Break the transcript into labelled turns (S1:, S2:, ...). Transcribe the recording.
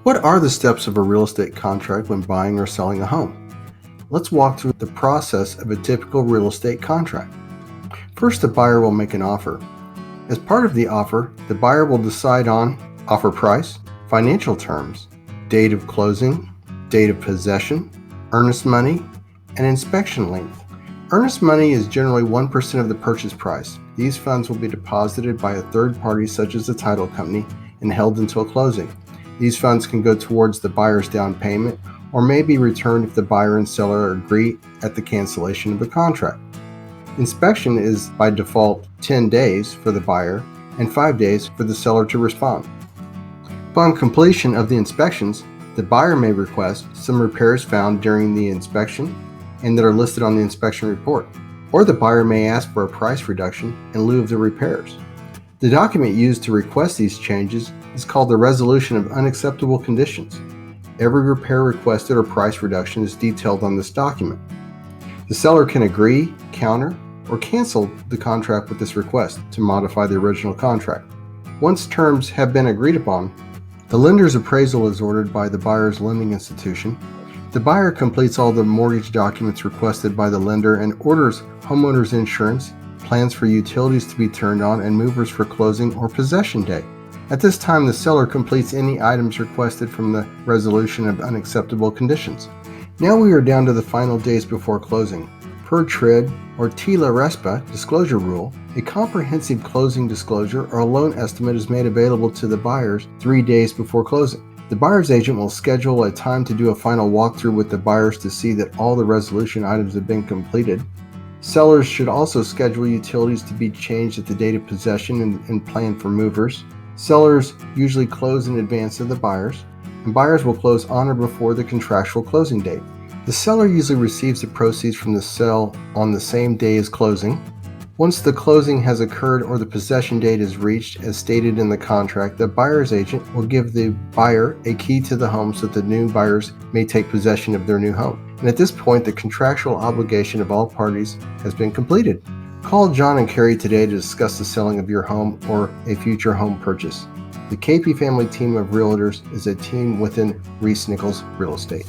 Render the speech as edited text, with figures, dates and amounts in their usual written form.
S1: What are the steps of a real estate contract when buying or selling a home? Let's walk through the process of a typical real estate contract. First, the buyer will make an offer. As part of the offer, the buyer will decide on offer price, financial terms, date of closing, date of possession, earnest money, and inspection length. Earnest money is generally 1% of the purchase price. These funds will be deposited by a third party such as the title company and held until closing. These funds can go towards the buyer's down payment or may be returned if the buyer and seller agree at the cancellation of the contract. Inspection is by default 10 days for the buyer and 5 days for the seller to respond. Upon completion of the inspections, the buyer may request some repairs found during the inspection and that are listed on the inspection report, or the buyer may ask for a price reduction in lieu of the repairs. The document used to request these changes is called the Resolution of Unacceptable Conditions. Every repair requested or price reduction is detailed on this document. The seller can agree, counter, or cancel the contract with this request to modify the original contract. Once terms have been agreed upon, the lender's appraisal is ordered by the buyer's lending institution. The buyer completes all the mortgage documents requested by the lender and orders homeowner's insurance, plans for utilities to be turned on, and movers for closing or possession day. At this time, the seller completes any items requested from the Resolution of Unacceptable Conditions. Now we are down to the final days before closing. Per TRID or TILA RESPA disclosure rule, a comprehensive closing disclosure or a loan estimate is made available to the buyers 3 days before closing. The buyer's agent will schedule a time to do a final walkthrough with the buyers to see that all the resolution items have been completed. Sellers should also schedule utilities to be changed at the date of possession and plan for movers. Sellers usually close in advance of the buyers, and buyers will close on or before the contractual closing date. The seller usually receives the proceeds from the sale on the same day as closing. Once the closing has occurred or the possession date is reached as stated in the contract, the buyer's agent will give the buyer a key to the home so that the new buyers may take possession of their new home. And at this point, the contractual obligation of all parties has been completed. Call John and Carrie today to discuss the selling of your home or a future home purchase. The KP Family Team of Realtors is a team within Reese Nichols Real Estate.